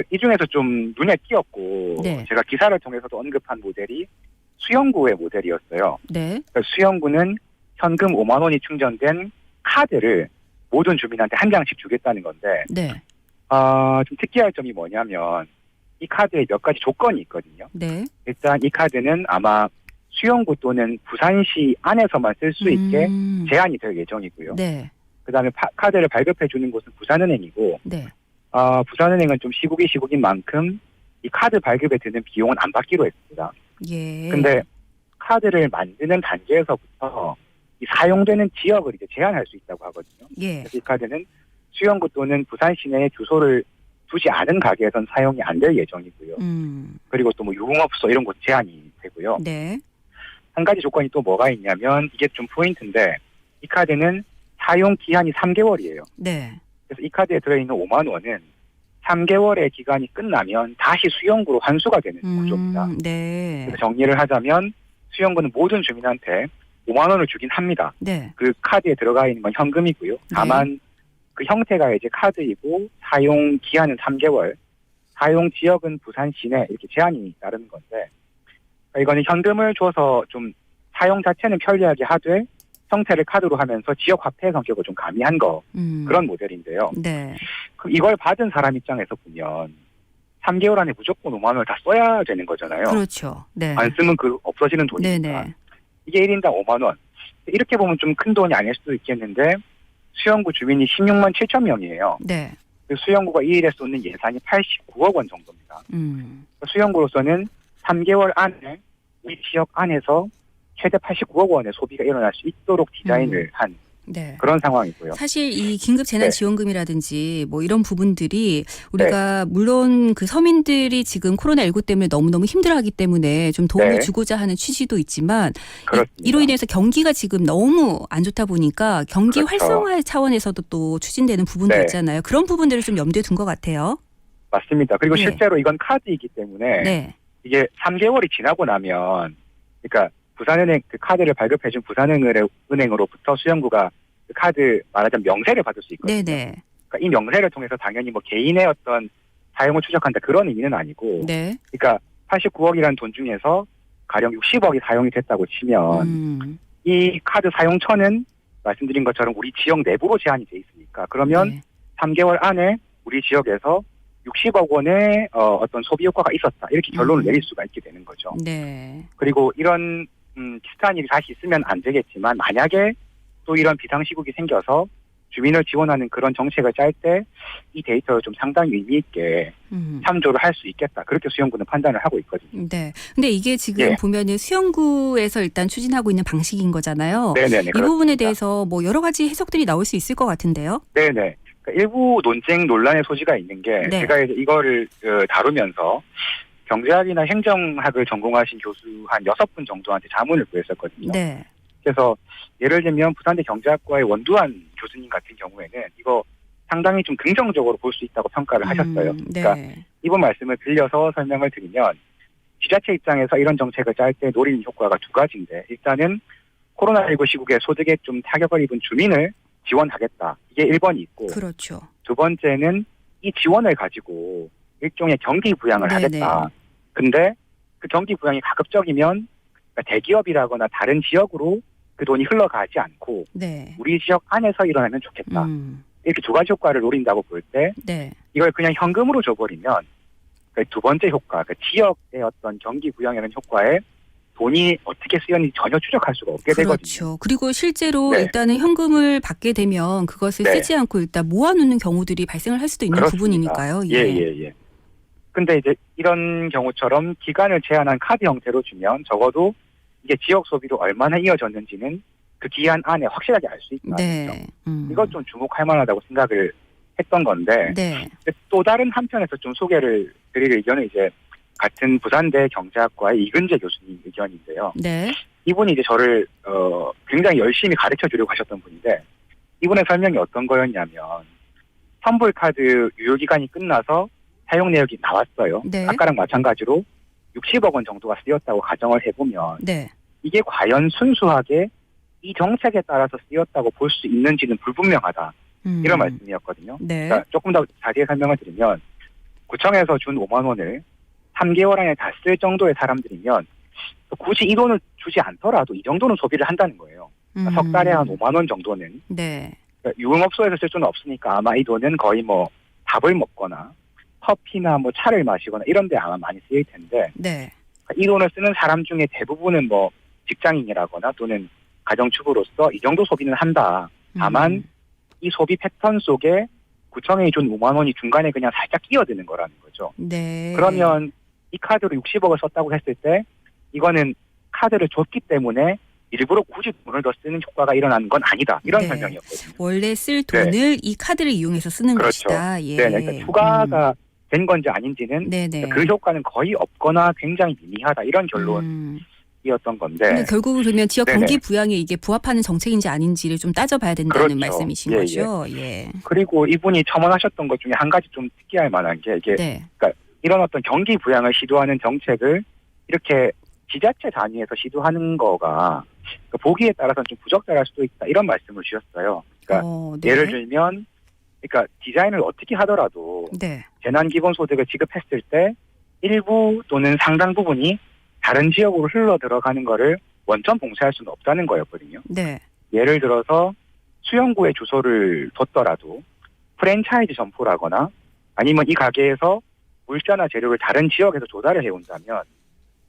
이 중에서 좀 눈에 띄었고 네. 제가 기사를 통해서도 언급한 모델이 수영구의 모델이었어요. 네. 그러니까 수영구는 현금 5만 원이 충전된 카드를 모든 주민한테 한 장씩 주겠다는 건데 네. 좀 특이할 점이 뭐냐면 이 카드에 몇 가지 조건이 있거든요. 네. 일단 이 카드는 아마 수영구 또는 부산시 안에서만 쓸 수 있게 제한이 될 예정이고요. 네. 그다음에 카드를 발급해 주는 곳은 부산은행이고 네. 부산은행은 좀 시국인 만큼 이 카드 발급에 드는 비용은 안 받기로 했습니다. 예. 근데 카드를 만드는 단계에서부터 이 사용되는 지역을 이제 제한할 수 있다고 하거든요. 예. 그래서 이 카드는 수영구 또는 부산 시내에 주소를 두지 않은 가게에선 사용이 안 될 예정이고요. 그리고 또 뭐 유흥업소 이런 곳 제한이 되고요. 네. 한 가지 조건이 또 뭐가 있냐면 이게 좀 포인트인데 이 카드는 사용 기한이 3개월이에요. 네. 그래서 이 카드에 들어있는 5만 원은 3개월의 기간이 끝나면 다시 수영구로 환수가 되는 구조입니다. 네. 그래서 정리를 하자면 수영구는 모든 주민한테 5만 원을 주긴 합니다. 네. 그 카드에 들어가 있는 건 현금이고요. 다만 그 형태가 이제 카드이고 사용 기한은 3개월, 사용 지역은 부산 시내 이렇게 제한이 따르는 건데 이거는 현금을 줘서 좀 사용 자체는 편리하게 하되 형태를 카드로 하면서 지역 화폐 성격을 좀 가미한 그런 모델인데요. 네. 이걸 받은 사람 입장에서 보면 3개월 안에 무조건 5만 원을 다 써야 되는 거잖아요. 그렇죠. 네. 안 쓰면 없어지는 돈이니까. 네네. 이게 1인당 5만 원. 이렇게 보면 좀 큰 돈이 아닐 수도 있겠는데 수영구 주민이 16만 7천 명이에요. 네. 수영구가 이 일에 쏟는 예산이 89억 원 정도입니다. 수영구로서는 3개월 안에 우리 지역 안에서 최대 89억 원의 소비가 일어날 수 있도록 디자인을 한 네. 그런 상황이고요. 사실 이 긴급 재난 지원금이라든지 뭐 이런 부분들이 우리가 물론 그 서민들이 지금 코로나19 때문에 너무너무 힘들어하기 때문에 좀 도움을 주고자 하는 취지도 있지만 이로 인해서 경기가 지금 너무 안 좋다 보니까 경기 활성화 차원에서도 또 추진되는 부분도 있잖아요. 그런 부분들을 좀 염두에 둔 것 같아요. 맞습니다. 그리고 실제로 이건 카드이기 때문에 이게 3개월이 지나고 나면 그러니까 부산은행 그 카드를 발급해준 부산은행으로부터 수영구가 그 카드 말하자면 명세를 받을 수 있거든요. 네네. 그러니까 이 명세를 통해서 당연히 뭐 개인의 어떤 사용을 추적한다 그런 의미는 아니고, 그러니까 89억이라는 돈 중에서 가령 60억이 사용이 됐다고 치면 이 카드 사용처는 말씀드린 것처럼 우리 지역 내부로 제한이 돼 있으니까 그러면 3개월 안에 우리 지역에서 60억 원의 어떤 소비 효과가 있었다 이렇게 결론을 내릴 수가 있게 되는 거죠. 네. 그리고 이런 비슷한 일이 다시 있으면 안 되겠지만 만약에 또 이런 비상시국이 생겨서 주민을 지원하는 그런 정책을 짤 때 이 데이터를 좀 상당히 의미 있게 참조를 할 수 있겠다. 그렇게 수영구는 판단을 하고 있거든요. 네. 근데 이게 지금 예. 보면은 수영구에서 일단 추진하고 있는 방식인 거잖아요. 네네네. 이 부분에 그렇습니다. 대해서 뭐 여러 가지 해석들이 나올 수 있을 것 같은데요. 네네. 그러니까 일부 논쟁 논란의 소지가 있는 게 네. 제가 이제 이거를 다루면서 경제학이나 행정학을 전공하신 교수 한 6분 정도한테 자문을 구했었거든요. 네. 그래서 예를 들면 부산대 경제학과의 원두환 교수님 같은 경우에는 이거 상당히 좀 긍정적으로 볼 수 있다고 평가를 하셨어요. 네. 그러니까 이번 말씀을 빌려서 설명을 드리면 지자체 입장에서 이런 정책을 짤 때 노리는 효과가 두 가지인데 일단은 코로나19 시국에 소득에 좀 타격을 입은 주민을 지원하겠다. 이게 1번이 있고 그렇죠. 두 번째는 이 지원을 가지고 일종의 경기 부양을 네네. 하겠다. 근데 그 경기 부양이 가급적이면 대기업이라거나 다른 지역으로 그 돈이 흘러가지 않고 네. 우리 지역 안에서 일어나면 좋겠다. 이렇게 두 가지 효과를 노린다고 볼 때 네. 이걸 그냥 현금으로 줘버리면 그 두 번째 효과, 그 지역의 어떤 경기 부양이라는 효과에 돈이 어떻게 쓰였는지 전혀 추적할 수가 없게 되거든요. 그렇죠. 그리고 실제로 네. 일단은 현금을 받게 되면 그것을 네. 쓰지 않고 일단 모아놓는 경우들이 발생을 할 수도 있는 그렇습니다. 부분이니까요. 예. 근데 이제 이런 경우처럼 기간을 제한한 카드 형태로 주면 적어도 이게 지역 소비로 얼마나 이어졌는지는 그 기한 안에 확실하게 알 수 있다. 네. 이것 좀 주목할 만하다고 생각을 했던 건데 네. 또 다른 한편에서 좀 소개를 드릴 의견은 이제 같은 부산대 경제학과의 이근재 교수님 의견인데요. 네. 이분이 이제 저를 굉장히 열심히 가르쳐 주려고 하셨던 분인데 이분의 설명이 어떤 거였냐면 선불카드 유효기간이 끝나서 사용 내역이 나왔어요. 네. 아까랑 마찬가지로 60억 원 정도가 쓰였다고 가정을 해보면 네. 이게 과연 순수하게 이 정책에 따라서 쓰였다고 볼 수 있는지는 불분명하다. 이런 말씀이었거든요. 네. 그러니까 조금 더 자세히 설명을 드리면 구청에서 준 5만 원을 3개월 안에 다 쓸 정도의 사람들이면 굳이 이 돈을 주지 않더라도 이 정도는 소비를 한다는 거예요. 그러니까 석 달에 한 5만 원 정도는 네. 그러니까 유흥업소에서 쓸 수는 없으니까 아마 이 돈은 거의 뭐 밥을 먹거나 커피나 뭐 차를 마시거나 이런 데 아마 많이 쓰일 텐데 네. 이 돈을 쓰는 사람 중에 대부분은 뭐 직장인이라거나 또는 가정주부로서 이 정도 소비는 한다. 다만 이 소비 패턴 속에 구청에 준 5만 원이 중간에 그냥 살짝 끼어드는 거라는 거죠. 네. 그러면 이 카드로 60억을 썼다고 했을 때 이거는 카드를 줬기 때문에 일부러 굳이 돈을 더 쓰는 효과가 일어나는 건 아니다. 이런 네. 설명이었거든요. 원래 쓸 돈을 이 카드를 이용해서 쓰는 그렇죠. 것이다. 예. 네, 그러니까 추가가 된 건지 아닌지는 네네. 그 효과는 거의 없거나 굉장히 미미하다. 이런 결론이었던 건데. 근데 결국은 그러면 지역 네네. 경기 부양에 이게 부합하는 정책인지 아닌지를 좀 따져봐야 된다는 그렇죠. 말씀이신 예, 거죠. 예. 그리고 이분이 첨언하셨던 것 중에 한 가지 좀 특이할 만한 게 이게 네. 이런 어떤 경기 부양을 시도하는 정책을 이렇게 지자체 단위에서 시도하는 거가 보기에 따라서는 좀 부적절할 수도 있다. 이런 말씀을 주셨어요. 그러니까 네. 예를 들면 그러니까 디자인을 어떻게 하더라도 네. 재난기본소득을 지급했을 때 일부 또는 상당 부분이 다른 지역으로 흘러 들어가는 거를 원천 봉쇄할 수는 없다는 거였거든요. 네. 예를 들어서 수영구에 주소를 뒀더라도 프랜차이즈 점포라거나 아니면 이 가게에서 물자나 재료를 다른 지역에서 조달을 해온다면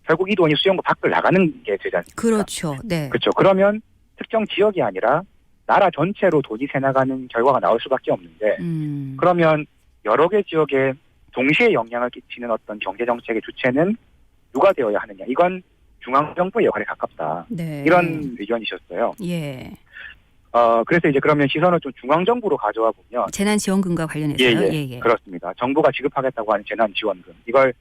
결국 이 돈이 수영구 밖을 나가는 게 되지 않습니까? 그렇죠. 네. 그렇죠. 그러면 특정 지역이 아니라 나라 전체로 돈이 새나가는 결과가 나올 수밖에 없는데 그러면 여러 개 지역에 동시에 영향을 끼치는 어떤 경제정책의 주체는 누가 되어야 하느냐. 이건 중앙정부의 역할에 가깝다. 네. 이런 의견이셨어요. 예. 그래서 이제 그러면 시선을 좀 중앙정부로 가져와 보면 재난지원금과 관련해서요. 예. 그렇습니다. 정부가 지급하겠다고 하는 재난지원금. 이걸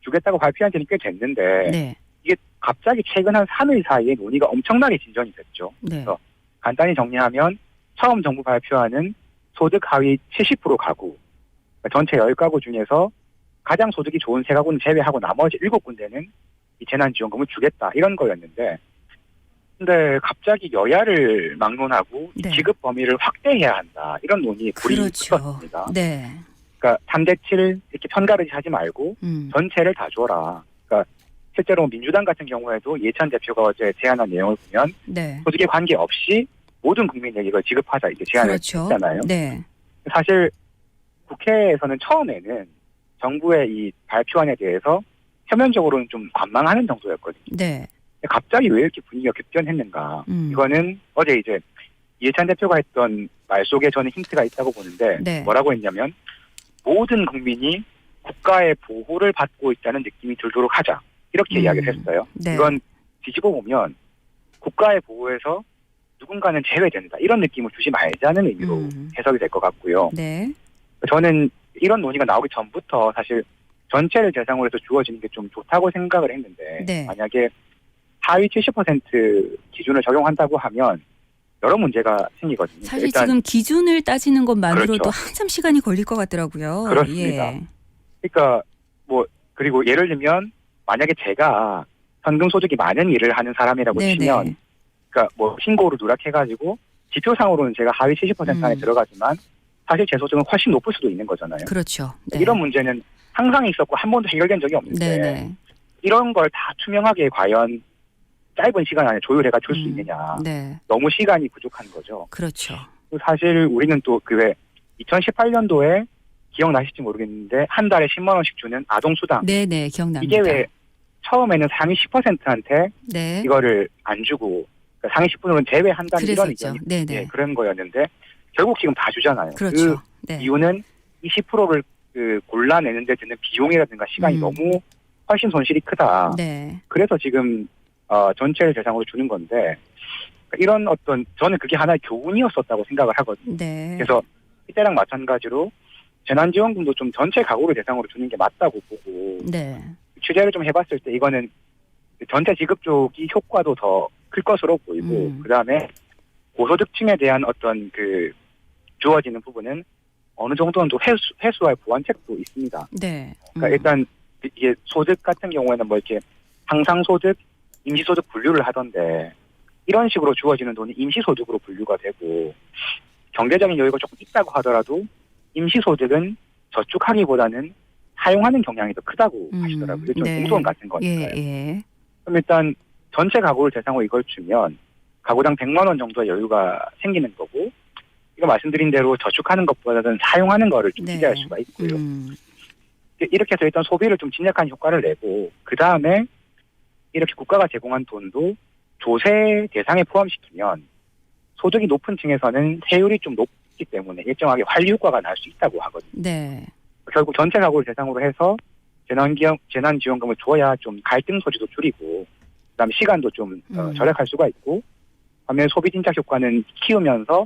주겠다고 발표한 지는 꽤 됐는데 네. 이게 갑자기 최근 한 3일 사이에 논의가 엄청나게 진전이 됐죠. 네. 그래서 간단히 정리하면 처음 정부 발표하는 소득 하위 70% 가구, 그러니까 전체 10가구 중에서 가장 소득이 좋은 3가구는 제외하고 나머지 7군데는 이 재난지원금을 주겠다 이런 거였는데 근데 갑자기 여야를 막론하고 네. 지급 범위를 확대해야 한다 이런 논의에 불이 그렇죠. 붙었습니다. 네. 그러니까 3대7 이렇게 편가르기 하지 말고 전체를 다 줘라. 그러니까 실제로 민주당 같은 경우에도 이해찬 대표가 어제 제안한 내용을 보면 네. 소득에 관계없이 모든 국민에게 이걸 지급하자 이렇게 제안을 그렇죠. 했잖아요. 네. 사실 국회에서는 처음에는 정부의 이 발표안에 대해서 표면적으로는 좀 관망하는 정도였거든요. 네. 갑자기 왜 이렇게 분위기가 급변했는가. 이거는 어제 이제 이해찬 대표가 했던 말 속에 저는 힌트가 있다고 보는데 네. 뭐라고 했냐면 모든 국민이 국가의 보호를 받고 있다는 느낌이 들도록 하자. 이렇게 이야기를 했어요. 네. 이건 뒤집어 보면 국가의 보호에서 누군가는 제외된다. 이런 느낌을 주지 말자는 의미로 해석이 될 것 같고요. 네. 저는 이런 논의가 나오기 전부터 사실 전체를 대상으로 해서 주어지는 게 좀 좋다고 생각을 했는데 네. 만약에 하위 70% 기준을 적용한다고 하면 여러 문제가 생기거든요. 사실 일단 지금 기준을 따지는 것만으로도 그렇죠. 한참 시간이 걸릴 것 같더라고요. 그렇습니다. 예. 그러니까 뭐 그리고 예를 들면 만약에 제가 현금 소득이 많은 일을 하는 사람이라고 네네. 치면 그러니까 뭐 신고로 누락해가지고 지표상으로는 제가 하위 70% 안에 들어가지만 사실 제 소득은 훨씬 높을 수도 있는 거잖아요. 그렇죠. 네. 이런 문제는 항상 있었고 한 번도 해결된 적이 없는데 네네. 이런 걸 다 투명하게 과연 짧은 시간 안에 조율해가 줄 수 있느냐. 네. 너무 시간이 부족한 거죠. 그렇죠. 사실 우리는 또 그 왜 2018년도에 기억나실지 모르겠는데 한 달에 10만 원씩 주는 아동수당. 네네. 기억납니다. 이게 왜 처음에는 상위 10%한테 네. 이거를 안 주고 그러니까 상위 10%는 제외한다는 이런 그랬었죠. 의견이 네네. 예, 그런 거였는데 결국 지금 다 주잖아요. 그렇죠. 그 네. 이유는 20%를 그 골라내는 데 드는 비용이라든가 시간이 너무 훨씬 손실이 크다. 네. 그래서 지금 전체를 대상으로 주는 건데 이런 어떤 저는 그게 하나의 교훈이었었다고 생각을 하거든요. 네. 그래서 이때랑 마찬가지로 재난지원금도 좀 전체 가구를 대상으로 주는 게 맞다고 보고 네. 취재를 좀 해봤을 때 이거는 전체 지급 쪽이 효과도 더 클 것으로 보이고 그다음에 고소득층에 대한 어떤 그 주어지는 부분은 어느 정도는 또 회수할 보완책도 있습니다. 네. 그러니까 일단 이게 소득 같은 경우에는 뭐 이렇게 상상소득, 임시소득 분류를 하던데 이런 식으로 주어지는 돈이 임시소득으로 분류가 되고 경제적인 여유가 조금 있다고 하더라도 임시소득은 저축하기보다는 사용하는 경향이 더 크다고 하시더라고요. 좀 네. 공돈 같은 거니까요. 예. 그럼 일단 전체 가구를 대상으로 이걸 주면 가구당 100만 원 정도의 여유가 생기는 거고 이거 말씀드린 대로 저축하는 것보다는 사용하는 거를 좀 네. 기대할 수가 있고요. 이렇게 해서 일단 소비를 좀 진작한 효과를 내고 그 다음에 이렇게 국가가 제공한 돈도 조세 대상에 포함시키면 소득이 높은 층에서는 세율이 좀 높기 때문에 일정하게 관리 효과가 날 수 있다고 하거든요. 네. 결국 전체 가구를 대상으로 해서 재난지원금을 줘야 좀 갈등 소지도 줄이고 그다음에 시간도 좀 절약할 수가 있고 반면에 소비 진작 효과는 키우면서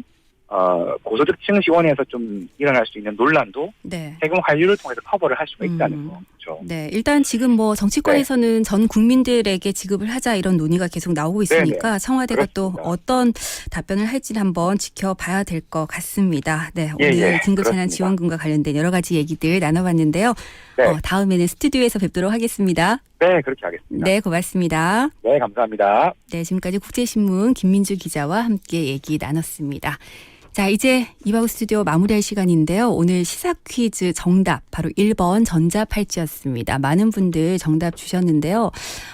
고소득층 지원에서 좀 일어날 수 있는 논란도 네. 세금 관리를 통해서 커버를 할 수가 있다는 거죠. 네. 일단 지금 뭐 정치권에서는 전 국민들에게 지급을 하자 이런 논의가 계속 나오고 있으니까 네네. 청와대가 그렇습니다. 또 어떤 답변을 할지는 한번 지켜봐야 될 것 같습니다. 네. 예, 오늘 예. 긴급재난지원금과 관련된 여러 가지 얘기들 나눠봤는데요. 네. 다음에는 스튜디오에서 뵙도록 하겠습니다. 네, 그렇게 하겠습니다. 네. 고맙습니다. 네, 감사합니다. 네. 지금까지 국제신문 김민주 기자와 함께 얘기 나눴습니다. 자, 이제 이바우 스튜디오 마무리할 시간인데요. 오늘 시사 퀴즈 정답 바로 1번 전자팔찌였습니다. 많은 분들 정답 주셨는데요.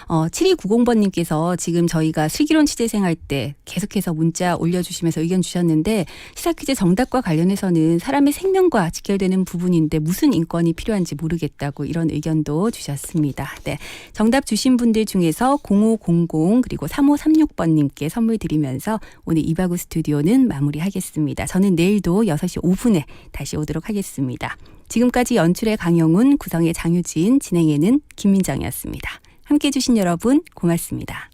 7290번님께서 지금 저희가 슬기로운 취재생 할 때 계속해서 문자 올려주시면서 의견 주셨는데 시사 퀴즈 정답과 관련해서는 사람의 생명과 직결되는 부분인데 무슨 인권이 필요한지 모르겠다고 이런 의견도 주셨습니다. 네, 정답 주신 분들 중에서 0500 그리고 3536번님께 선물 드리면서 오늘 이바구 스튜디오는 마무리하겠습니다. 저는 내일도 6시 5분에 다시 오도록 하겠습니다. 지금까지 연출의 강영훈, 구성의 장유진, 진행에는 김민정이었습니다. 함께해 주신 여러분 고맙습니다.